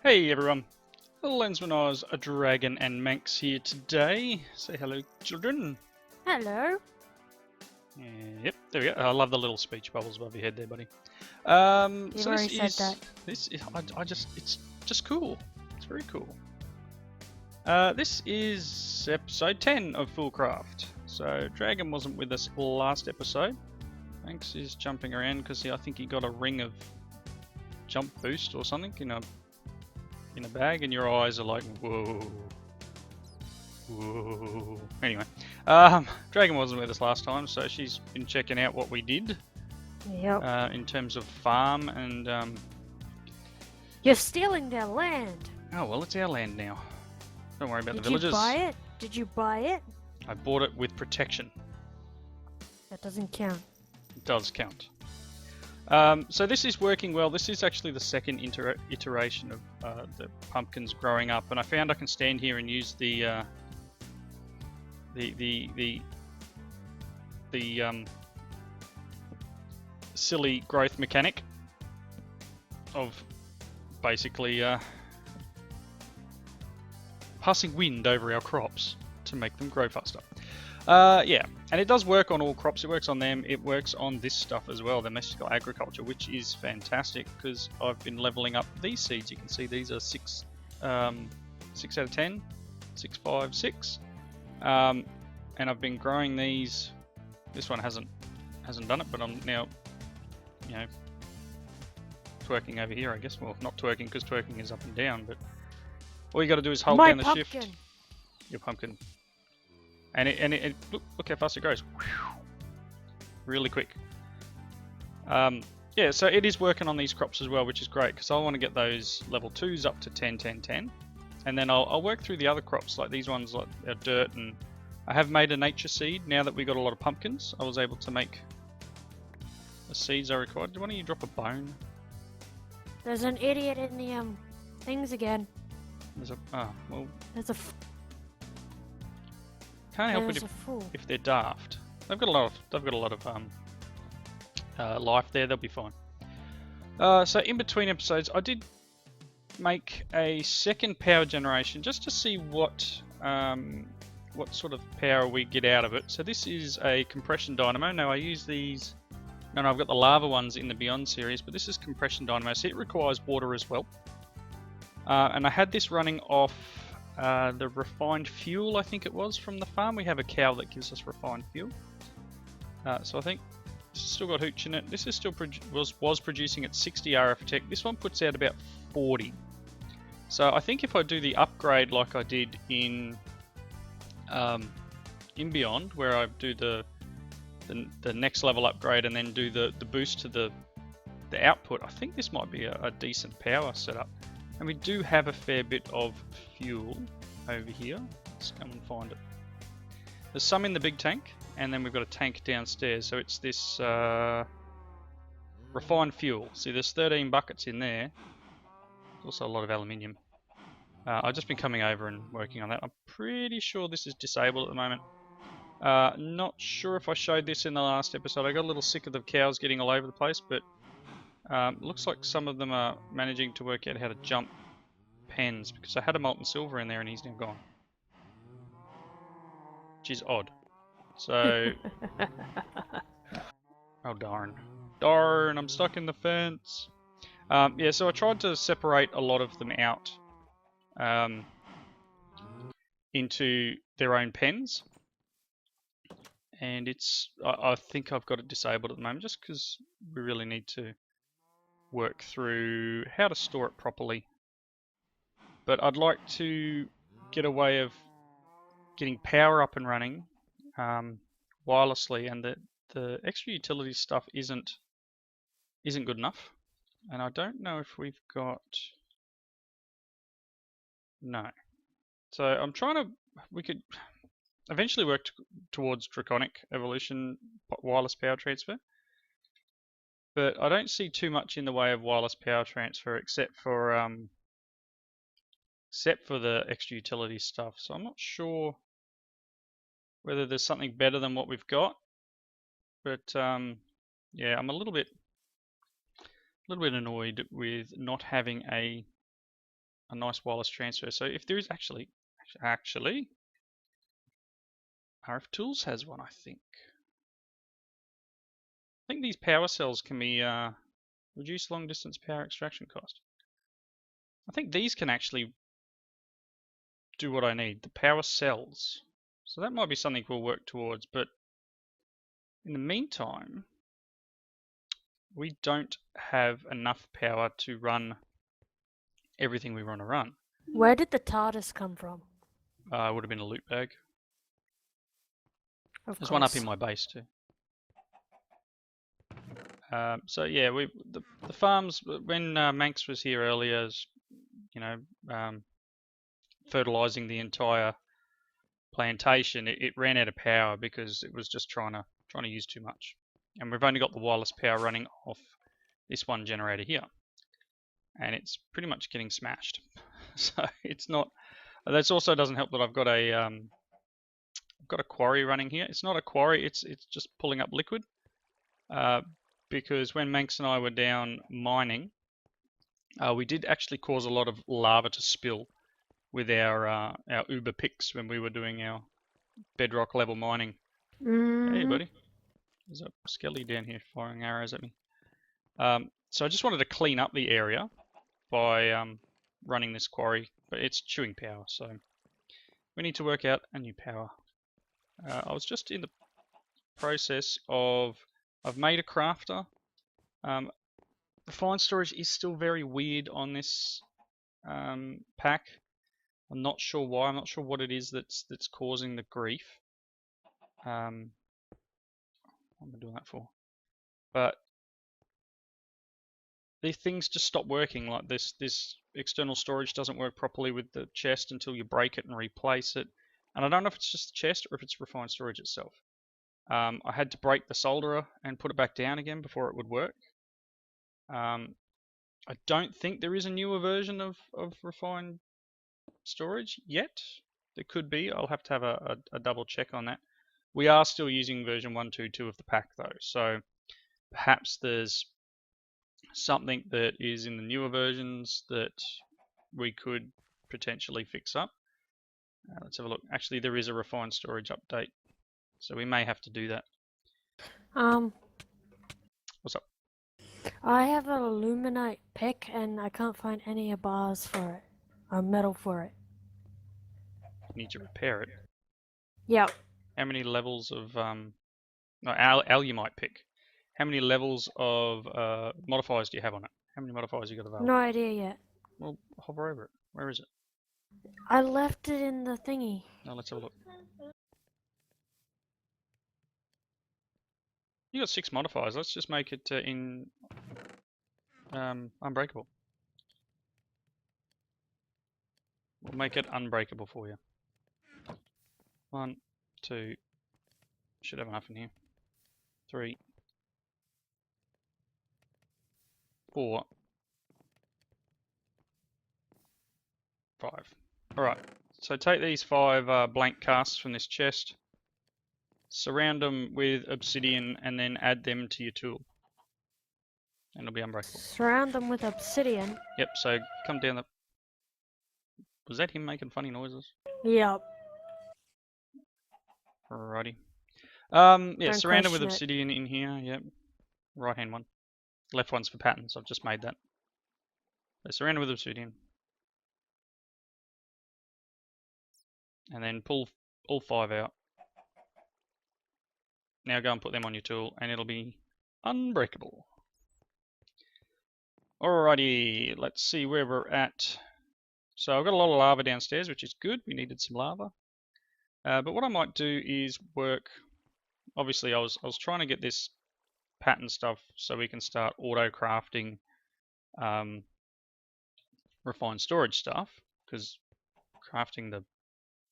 Hey everyone, Lensman Oz, a dragon and Manx here today. Say hello, children. Hello. Yep, there we go. I love the little speech bubbles above your head there, buddy. You've So already said that. it's just cool. It's very cool. This is episode 10 of Foolcraft. So Dragon wasn't with us last episode. Manx is jumping around because I think he got a ring of jump boost or something in a bag, and your eyes are like, whoa. Whoa. Anyway, Dragon wasn't with us last time, so she's been checking out what we did Yep. in terms of farm and. You're stealing their land. Oh well, it's our land now. Don't worry about the Did you villagers. buy it? Did you buy it? I bought it with protection. That doesn't count. It does count. So this is working well. This is actually the second iteration of the pumpkins growing up, and I found I can stand here and use the silly growth mechanic of basically passing wind over our crops to make them grow faster. Yeah, and it does work on all crops. It works on them. It works on this stuff as well, the mystical agriculture, which is fantastic because I've been leveling up these seeds. You can see these are 6 out of 10, 6, 5, 6. And I've been growing these. This one hasn't done it, but I'm now, twerking over here, I guess. Well, not twerking because twerking is up and down, but all you got to do is hold down the shift. Your pumpkin. And it look how fast it grows. Really quick. Yeah, so it is working on these crops as well, which is great because I want to get those level 2s up to 10, 10, 10. And then I'll work through the other crops, like these ones, like our dirt, and I have made a nature seed. Now that we got a lot of pumpkins, I was able to make the seeds I required. Why don't you drop a bone? There's an idiot in the things again. There's a well. There's a. Can't help it if they're daft. They've got a lot of life there. They'll be fine. So in between episodes, I did make a second power generation just to see what sort of power we get out of it. So this is a compression dynamo. Now I use these. No, I've got the lava ones in the Beyond series, but this is compression dynamo, so it requires water as well. And I had this running off the refined fuel, I think it was, from the farm. We have a cow that gives us refined fuel. So I think this has still got hooch in it. This is still was producing at 60 RF tech. This one puts out about 40. So I think if I do the upgrade like I did in Beyond, where I do the next level upgrade and then do the boost to the output, I think this might be a decent power setup. And we do have a fair bit of fuel over here. Let's come and find it. There's some in the big tank, and then we've got a tank downstairs. So it's this refined fuel. See, there's 13 buckets in there. There's also a lot of aluminium. I've just been coming over and working on that. I'm pretty sure this is disabled at the moment. Not sure if I showed this in the last episode. I got a little sick of the cows getting all over the place, but looks like some of them are managing to work out how to jump pens, because I had a molten silver in there and he's now gone. Which is odd. So... oh darn. Darn, I'm stuck in the fence. Yeah, so I tried to separate a lot of them out into their own pens. And I think I've got it disabled at the moment just because we really need to work through how to store it properly. But I'd like to get a way of getting power up and running wirelessly, and the extra utility stuff isn't good enough. And I don't know if we've got... No. So I'm trying to... We could eventually work towards draconic evolution wireless power transfer. But I don't see too much in the way of wireless power transfer except for the extra utility stuff. So I'm not sure whether there's something better than what we've got. But yeah, I'm a little bit annoyed with not having a a nice wireless transfer. So if there is actually, RF Tools has one, I think. I think these power cells can be reduce long distance power extraction cost. I think these can actually do what I need, the power cells. So that might be something we'll work towards, but in the meantime, we don't have enough power to run everything we want to run. Where did the TARDIS come from? It would have been a loot bag. Of There's course. one up in my base too. So yeah, the farms, when Manx was here earlier, fertilizing the entire plantation, it ran out of power because it was just trying to use too much. And we've only got the wireless power running off this one generator here, and it's pretty much getting smashed. So it's not. That also doesn't help that I've got a quarry running here. It's not a quarry. It's just pulling up liquid. Because when Manx and I were down mining, we did actually cause a lot of lava to spill with our Uber picks when we were doing our bedrock level mining. Hey, buddy. There's a skelly down here firing arrows at me. So I just wanted to clean up the area by running this quarry, but it's chewing power, so we need to work out a new power. I was just in the process of, I've made a crafter. Refined storage is still very weird on this pack. I'm not sure why. I'm not sure what it is that's causing the grief. What am I doing that for? But these things just stop working. Like this external storage doesn't work properly with the chest until you break it and replace it. And I don't know if it's just the chest or if it's refined storage itself. I had to break the solderer and put it back down again before it would work. I don't think there is a newer version of refined storage yet. There could be. I'll have to have a double check on that. We are still using version 1.2.2 of the pack though, so perhaps there's something that is in the newer versions that we could potentially fix up. Let's have a look. Actually, there is a refined storage update, so we may have to do that. What's up? I have an aluminite pick and I can't find any bars for it, or metal for it. You need to repair it. Yep. How many levels of no, alumite pick? How many levels of modifiers do you have on it? How many modifiers you got available? No idea yet. Well, hover over it. Where is it? I left it in the thingy. Now let's have a look. You got 6 modifiers. Let's just make it in unbreakable. We'll make it unbreakable for you. 1, 2. Should have enough in here. 3, 4, 5. Alright, so take these 5 blank casts from this chest, surround them with obsidian, and then add them to your tool. And it'll be unbreakable. Surround them with obsidian? Yep, so come down the... Was that him making funny noises? Yep. Alrighty. Yeah, Don't surround them with question it. obsidian in here, yep. Right hand one. Left one's for patterns, I've just made that. So surround them with obsidian. And then pull all 5 out. Now go and put them on your tool and it'll be unbreakable. Alrighty, let's see where we're at. So I've got a lot of lava downstairs, which is good. We needed some lava. But what I might do is work... Obviously I was trying to get this pattern stuff so we can start auto crafting refined storage stuff, because crafting the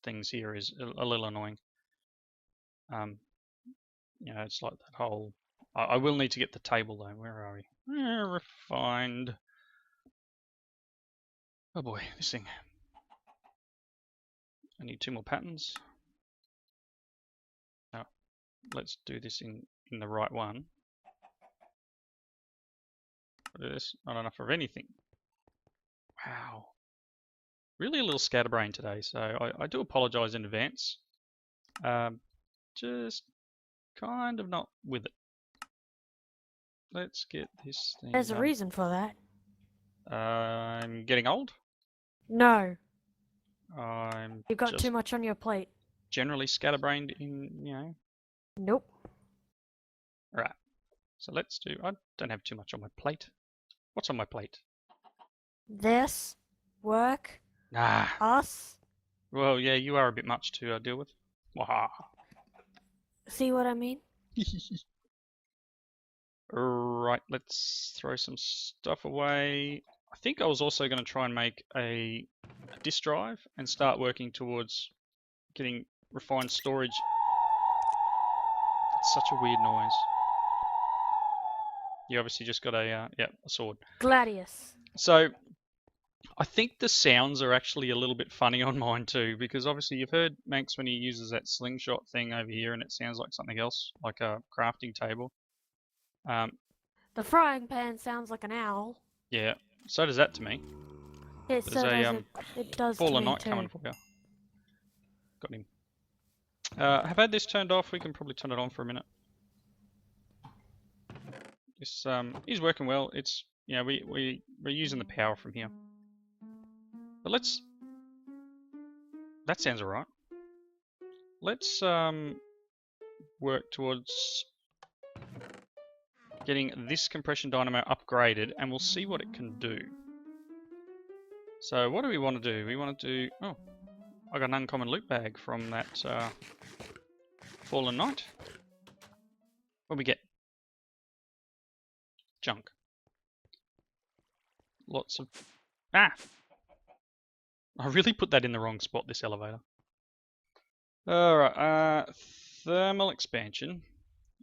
things here is a little annoying. You know, it's like that whole... I will need to get the table though. Where are we? Refined. Oh boy, this thing. I need 2 more patterns. Now, let's do this in the right one. Look at this, not enough of anything. Wow. Really a little scatterbrained today, so I do apologise in advance. Just kind of not with it. Let's get this thing There's a done. reason for that. I'm getting old. No, I'm you got just too much on your plate. generally scatterbrained in, you know. Nope. Right. So let's do. I don't have too much on my plate. What's on my plate? This, work, Nah. us. Well, yeah, you are a bit much to deal with. Waha. See what I mean? Right, let's throw some stuff away. I think I was also going to try and make a disk drive and start working towards getting refined storage. It's such a weird noise. You obviously just got a sword. Gladius. So I think the sounds are actually a little bit funny on mine too, because obviously you've heard Manx when he uses that slingshot thing over here, and it sounds like something else, like a crafting table. The frying pan sounds like an owl. Yeah, so does that to me. It There's so a does it does to Fallen me Knight too. coming for you. Got him. I've had this turned off. We can probably turn it on for a minute. This is working well. It's we're using the power from here. But let's. That sounds alright. Let's work towards getting this compression dynamo upgraded, and we'll see what it can do. So what do we want to do? We want to do. Oh, I got an uncommon loot bag from that Fallen Knight. What we get? Junk. Lots of... Ah! I really put that in the wrong spot, this elevator. Alright, thermal expansion.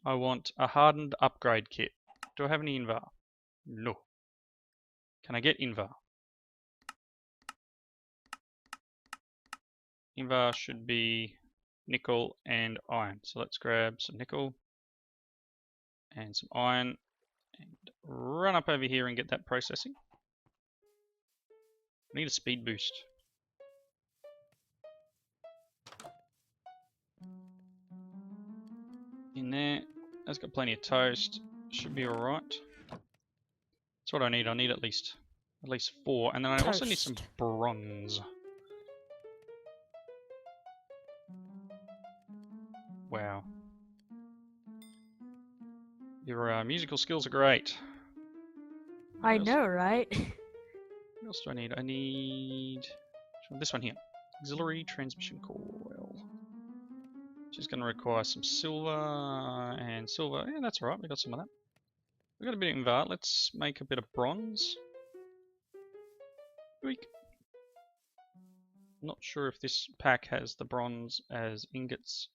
I want a hardened upgrade kit. Do I have any Invar? No. Can I get Invar? Invar should be nickel and iron. So let's grab some nickel and some iron and run up over here and get that processing. I need a speed boost. In there. That's got plenty of toast. Should be alright. That's what I need. I need at least 4. And then I also need some bronze. Wow. Your musical skills are great. I know, right? What else do I need? I need this one here. Auxiliary transmission coil. Which is going to require some silver and silver. Yeah, that's alright. We got some of that. We got a bit of Invar. Let's make a bit of bronze. Weak. Not sure if this pack has the bronze as ingots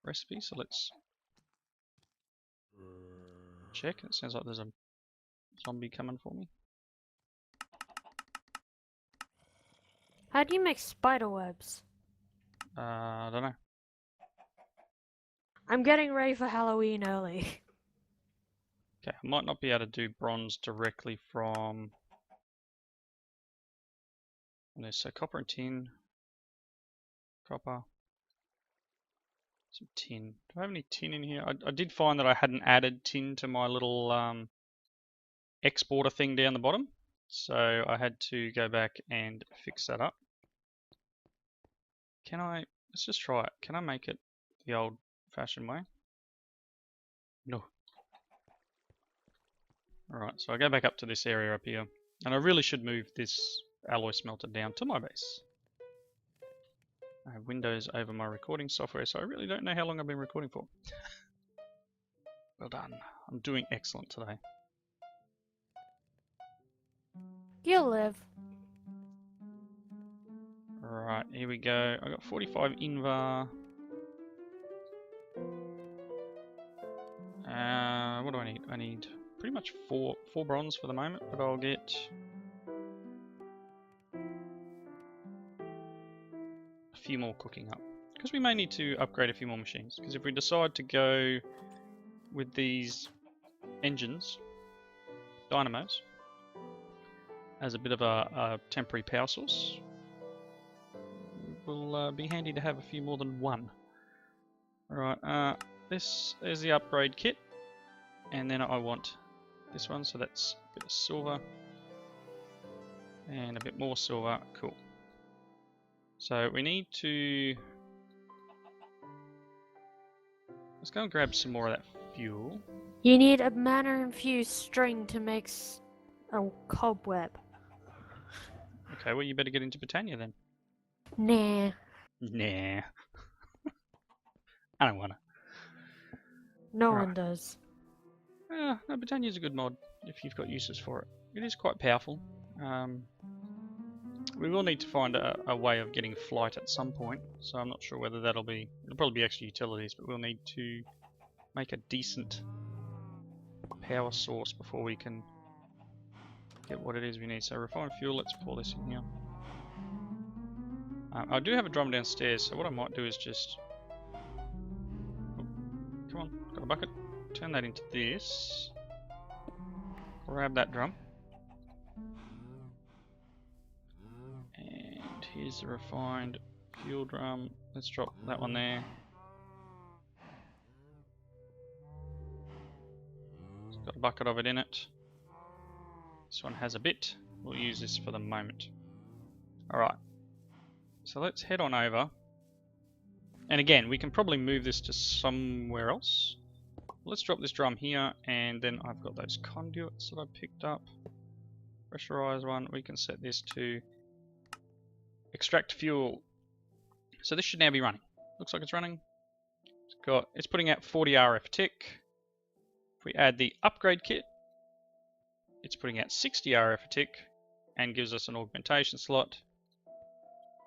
recipe, so let's check. It sounds like there's a zombie coming for me. How do you make spider webs? I don't know. I'm getting ready for Halloween early. Okay, I might not be able to do bronze directly from this. So copper and tin. Copper. Some tin. Do I have any tin in here? I did find that I hadn't added tin to my little exporter thing down the bottom. So I had to go back and fix that up. Can I, let's just try it. Can I make it the old fashioned way? No. Alright, so I go back up to this area up here. And I really should move this alloy smelter down to my base. I have Windows over my recording software, so I really don't know how long I've been recording for. Well done. I'm doing excellent today. You'll live. Right, here we go. I got 45 Invar. What do I need? I need pretty much four bronze for the moment, but I'll get a few more cooking up. Because we may need to upgrade a few more machines. Because if we decide to go with these engines, dynamos, as a bit of a temporary power source, will be handy to have a few more than one. Alright, this is the upgrade kit. And then I want this one, so that's a bit of silver. And a bit more silver, cool. So we need to... Let's go and grab some more of that fuel. You need a mana-infused string to make a cobweb. Okay, well you better get into Botania then. Nah. Nah. I don't wanna. No Right. one does. No, Botania's a good mod if you've got uses for it. It is quite powerful. We will need to find a way of getting flight at some point, so I'm not sure whether that'll be... It'll probably be extra utilities, but we'll need to make a decent power source before we can get what it is we need. So refined fuel, let's pour this in here. I do have a drum downstairs, so what I might do is just... Oh, come on, got a bucket. Turn that into this. Grab that drum. And here's the refined fuel drum. Let's drop that one there. It's got a bucket of it in it. This one has a bit. We'll use this for the moment. Alright. So let's head on over. And again, we can probably move this to somewhere else. Let's drop this drum here, and then I've got those conduits that I picked up. Pressurized one. We can set this to extract fuel. So this should now be running. Looks like it's running. It's putting out 40 RF tick. If we add the upgrade kit, it's putting out 60 RF a tick and gives us an augmentation slot.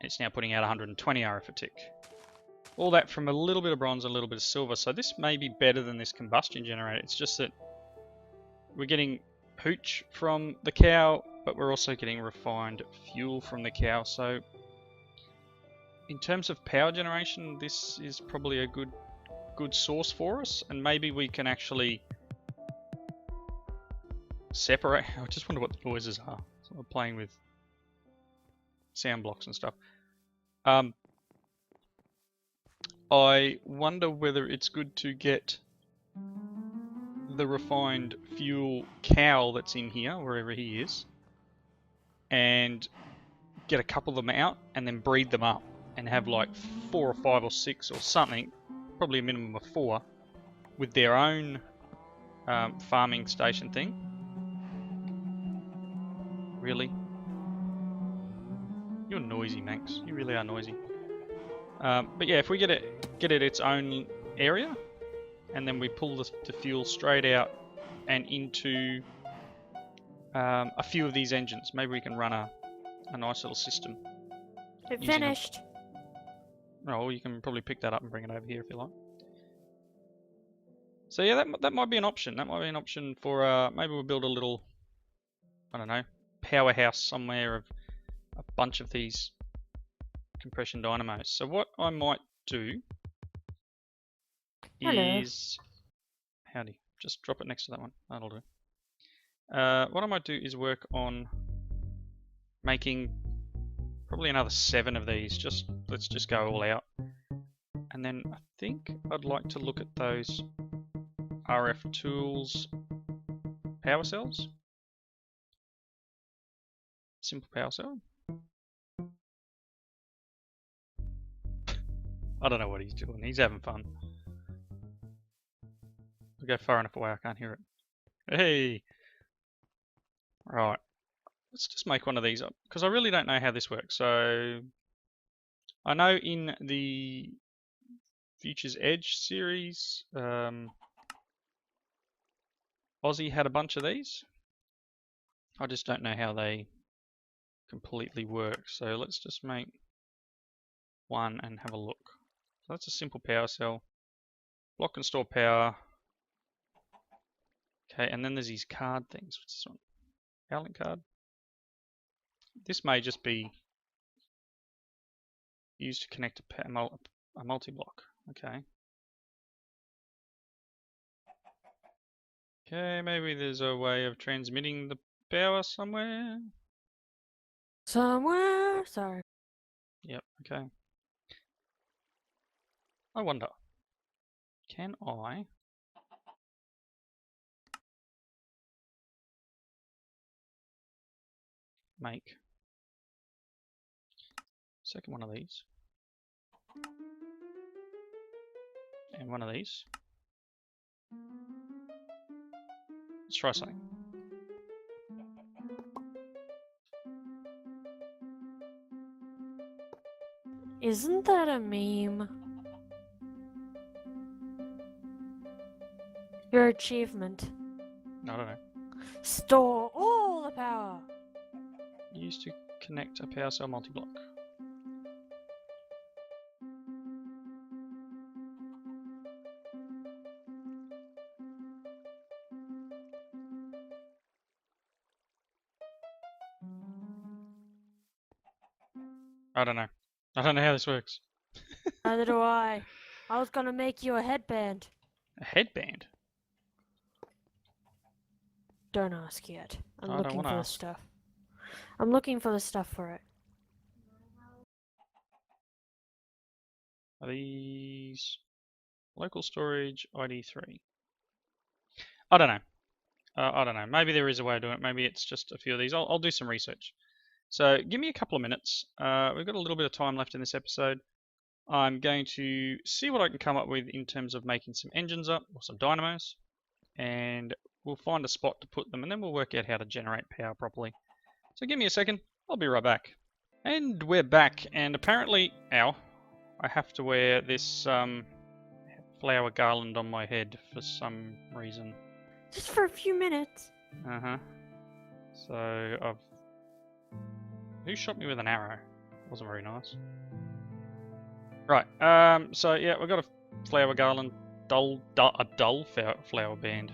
It's now putting out 120 RF a tick. All that from a little bit of bronze and a little bit of silver. So this may be better than this combustion generator. It's just that we're getting hooch from the cow, but we're also getting refined fuel from the cow. So in terms of power generation, this is probably a good source for us, and maybe we can actually separate. I just wonder what the noises are. So we're playing with sound blocks and stuff. I wonder whether it's good to get the refined fuel cow that's in here, wherever he is, and get a couple of them out and then breed them up and have like 4 or 5 or 6 or something, probably a minimum of 4, with their own farming station thing. Really? You're noisy, Manx. You really are noisy. But yeah, if we get it its own area, and then we pull the fuel straight out and into a few of these engines, maybe we can run a nice little system. It finished. Oh, you can probably pick that up and bring it over here if you like. So yeah, that might be an option. That might be an option for maybe we'll build a little, I don't know, powerhouse somewhere of a bunch of these compression dynamos. So what I might do is... Howdy. Just drop it next to that one. That'll do. What I might do is work on making probably another 7 of these. Let's just go all out. And then I think I'd like to look at those RF tools power cells. Simple power cell. I don't know what he's doing. He's having fun. We go far enough away, I can't hear it. Hey! Right. Let's just make one of these up, because I really don't know how this works. So, I know in the Future's Edge series, Aussie had a bunch of these. I just don't know how they completely work. So let's just make one and have a look. So that's a simple power cell. Block and store power. Okay, and then there's these card things. What's this one? Powerlink card. This may just be used to connect a multi-block. Okay. Okay, maybe there's a way of transmitting the power somewhere. Somewhere? Sorry. Yep, okay. I wonder, can I make second one of these and one of these? Let's try something. Isn't that a meme? Your achievement. I don't know. Store all the power. Used to connect a power cell multi-block. I don't know. I don't know how this works. Neither do I. I was gonna make you a headband. A headband? Don't ask yet. I'm I don't looking wanna for the ask. stuff. I'm looking for the stuff for it. Are these local storage ID 3? I don't know. I don't know. Maybe there is a way of doing it. Maybe it's just a few of these. I'll do some research. So give me a couple of minutes. We've got a little bit of time left in this episode. I'm going to see what I can come up with in terms of making some engines up or some dynamos, and we'll find a spot to put them, and then we'll work out how to generate power properly. So give me a second. I'll be right back. And we're back, and apparently, ow, I have to wear this flower garland on my head for some reason. Just for a few minutes. Uh-huh. So I've... Who shot me with an arrow? Wasn't very nice. Right, so yeah, we've got a flower garland, a dull flower band.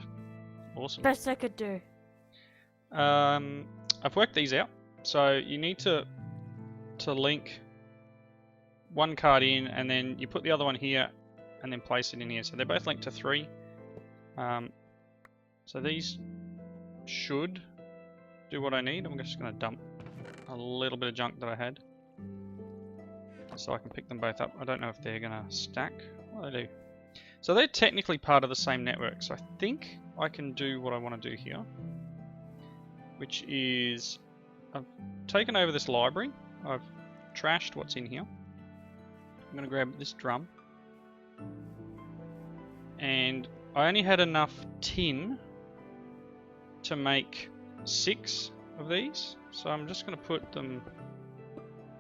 Awesome. Best I could do. I've worked these out. So you need to link one card in, and then you put the other one here, and then place it in here. So they're both linked to 3. So these should do what I need. I'm just going to dump a little bit of junk that I had, so I can pick them both up. I don't know if they're going to stack. Well, they do. So they're technically part of the same network. So I think I can do what I want to do here, which is I've taken over this library. I've trashed what's in here. I'm going to grab this drum. And I only had enough tin to make 6 of these. So I'm just going to put them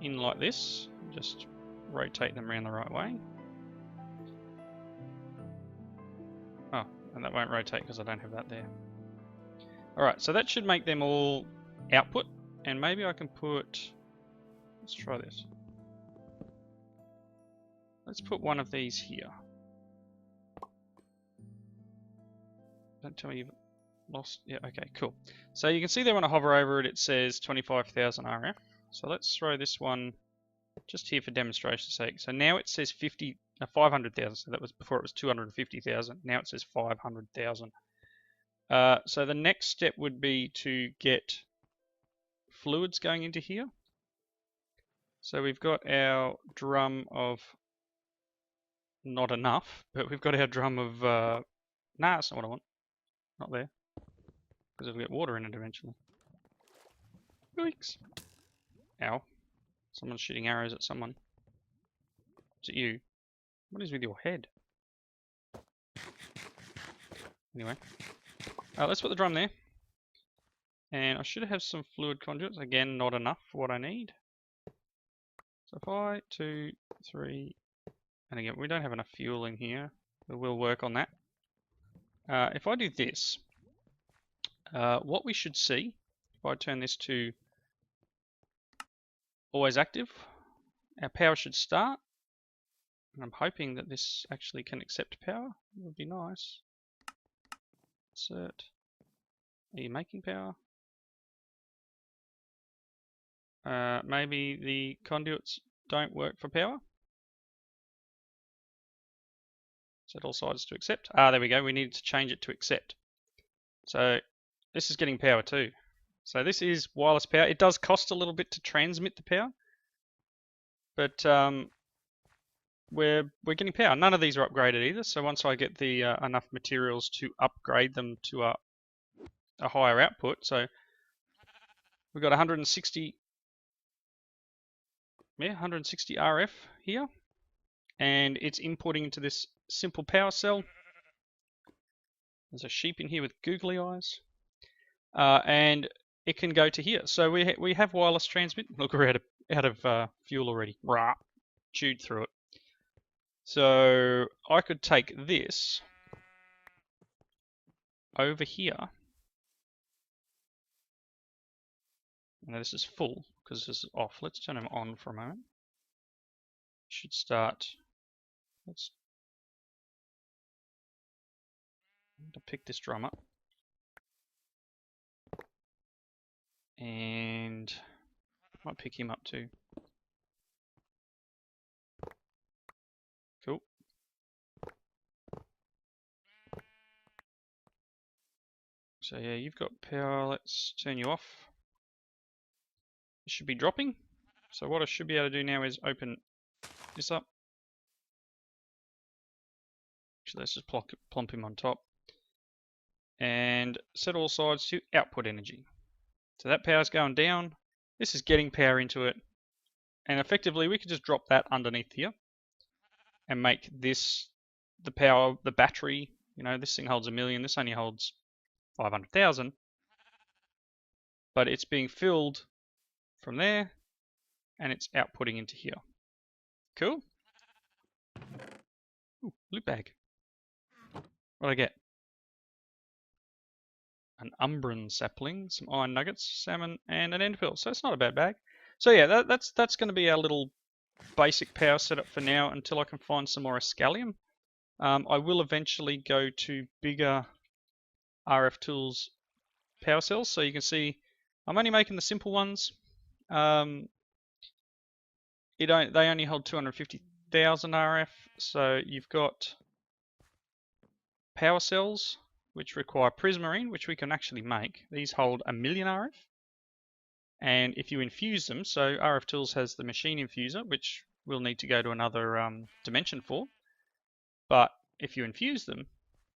in like this. Just rotate them around the right way. Oh, and that won't rotate because I don't have that there. Alright, so that should make them all output. And maybe I can put... Let's try this. Let's put one of these here. Don't tell me you've lost... Yeah, okay, cool. So you can see there when I hover over it, it says 25,000 RF. So let's throw this one just here for demonstration's sake. So now it says 500,000. So that was before it was 250,000. Now it says 500,000. So the next step would be to get fluids going into here. So we've got our drum of not enough, but we've got our drum of nah, that's not what I want. Not there, because it'll get water in it eventually. Yikes! Ow! Someone's shooting arrows at someone. Is it you? What is with your head? Anyway, let's put the drum there. And I should have some fluid conduits. Again, not enough for what I need. So 5, 2, 3, and again, we don't have enough fuel in here, but we'll work on that. If I do this, what we should see, if I turn this to always active, our power should start. And I'm hoping that this actually can accept power. It would be nice. Insert. Are you making power? Maybe the conduits don't work for power. Set all sides to accept. Ah, there we go. We needed to change it to accept. So this is getting power too. So this is wireless power. It does cost a little bit to transmit the power, but we're getting power. None of these are upgraded either. So once I get the enough materials to upgrade them to a higher output, so we've got 160, yeah, 160 RF here, and it's inputting into this simple power cell. There's a sheep in here with googly eyes, and it can go to here. So we have wireless transmit. Look, we're out of fuel already. Rah, chewed through it. So I could take this over here. Now this is full because this is off. Let's turn them on for a moment. Should start. Let's to pick this drum up. And might pick him up too. Cool. So yeah, you've got power. Let's turn you off. It should be dropping. So what I should be able to do now is open this up. Actually, let's just plump him on top. And set all sides to output energy. So that power's going down. This is getting power into it. And effectively, we could just drop that underneath here and make this the power, the battery. You know, this thing holds 1 million. This only holds 500,000. But it's being filled from there and it's outputting into here. Cool. Ooh, loot bag. What'd I get? An Umbran sapling, some iron nuggets, salmon, and an end pearl. So it's not a bad bag. So yeah, that's going to be our little basic power setup for now until I can find some more Escallium. I will eventually go to bigger RF tools power cells. So you can see I'm only making the simple ones. They only hold 250,000 RF. So you've got power cells which require prismarine, which we can actually make. These hold 1 million RF. And if you infuse them, so RF Tools has the machine infuser, which we'll need to go to another dimension for. But if you infuse them,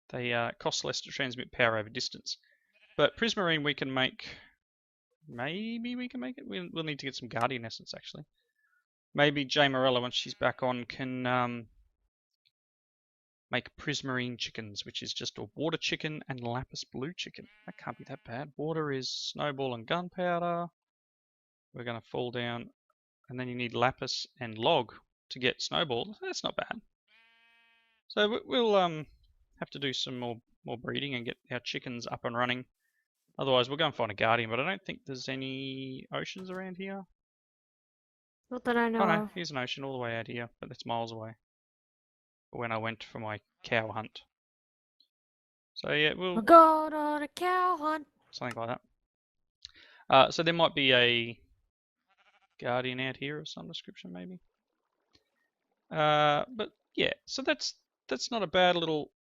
they cost less to transmit power over distance. But prismarine we can make, maybe we can make it. We'll need to get some Guardian Essence actually. Maybe Jay Morella, once she's back on, can make prismarine chickens, which is just a water chicken and lapis blue chicken. That can't be that bad. Water is snowball and gunpowder. We're going to fall down, and then you need lapis and log to get snowball. That's not bad. So we'll have to do some more breeding and get our chickens up and running. Otherwise, we'll go and find a guardian, but I don't think there's any oceans around here. Not that I know Oh no, of. here's an ocean all the way out here, but it's miles away. When I went for my cow hunt. So yeah, We'll go on a cow hunt. Something like that. So there might be a guardian out here of some description, maybe. But yeah, so that's not a bad little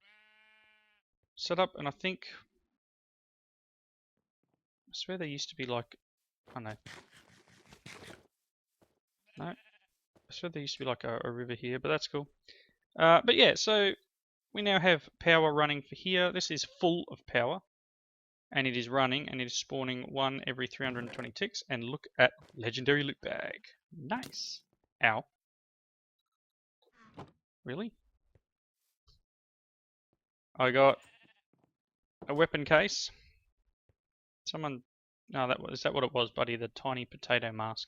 setup, and I think I swear there used to be like, oh no, I swear there used to be like a river here, but that's cool. But yeah, so we now have power running for here. This is full of power, and it is running, and it is spawning 1 every 320 ticks. And look at legendary loot bag. Nice. Ow. Really? I got a weapon case. Someone, no, is that what it was, buddy? The tiny potato mask.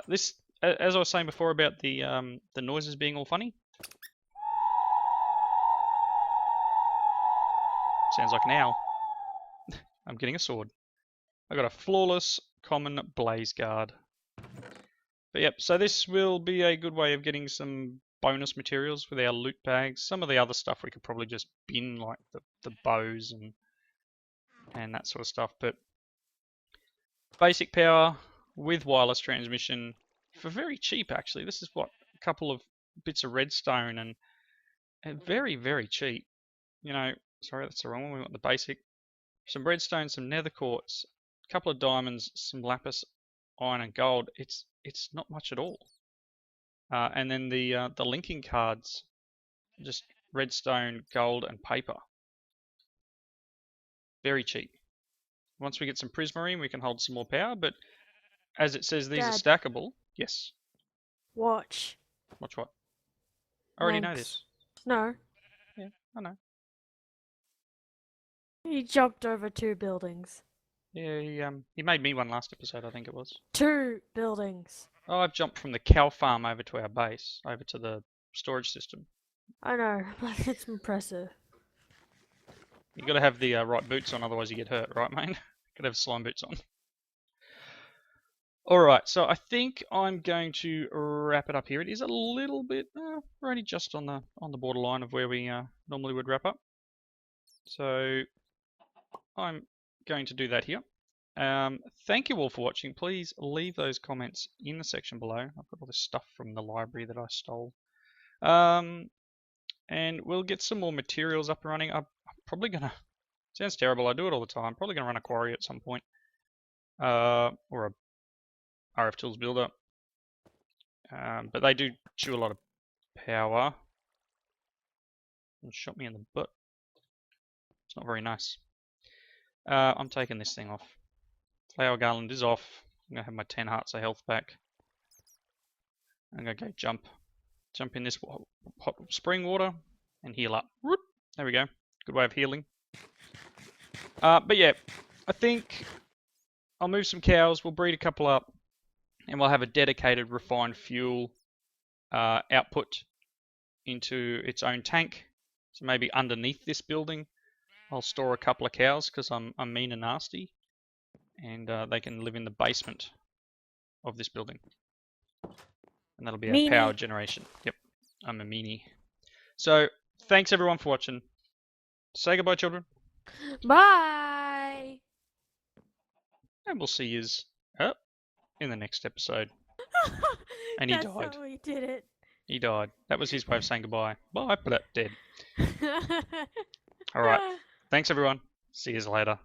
This, as I was saying before about the noises being all funny. Sounds like an owl. I'm getting a sword. I got a flawless common blaze guard. But yep, so this will be a good way of getting some bonus materials with our loot bags. Some of the other stuff we could probably just bin, like the bows and that sort of stuff. But basic power with wireless transmission for very cheap actually. This is what, a couple of bits of redstone and very, very cheap. You know, sorry, that's the wrong one. We want the basic. Some redstone, some nether quartz, a couple of diamonds, some lapis, iron and gold. It's not much at all. And then the linking cards, just redstone, gold, and paper. Very cheap. Once we get some prismarine, we can hold some more power, but as it says these are Dad. stackable, yes. Watch. Watch what? I already know Manx. this. No. Yeah, I know. He jumped over 2 buildings. Yeah, he made me one last episode, I think it was. 2 buildings. Oh, I've jumped from the cow farm over to our base, over to the storage system. I know, but it's impressive. You got to have the right boots on, otherwise you get hurt, right, mate? Got to have slime boots on. All right, so I think I'm going to wrap it up here. It is a little bit, we're only just on the borderline of where we normally would wrap up. So I'm going to do that here. Thank you all for watching. Please leave those comments in the section below. I've got all this stuff from the library that I stole. And we'll get some more materials up and running. I'm probably gonna, sounds terrible, I do it all the time, probably gonna run a quarry at some point. Or a RF Tools builder. But they do chew a lot of power. It shot me in the butt. It's not very nice. I'm taking this thing off. Flower garland is off. I'm gonna have my 10 hearts of health back. I'm gonna go jump in this hot spring water and heal up. Whoop. There we go. Good way of healing. But yeah, I think I'll move some cows. We'll breed a couple up, and we'll have a dedicated refined fuel output into its own tank. So maybe underneath this building, I'll store a couple of cows because I'm mean and nasty, and they can live in the basement of this building. And that'll be our power generation. Yep, I'm a meanie. So, thanks everyone for watching. Say goodbye, children. Bye! And we'll see yous in the next episode. And he That's died. how we did it. He died. That was his way of saying goodbye. Bye, but dead. Alright. Thanks everyone. See yous later.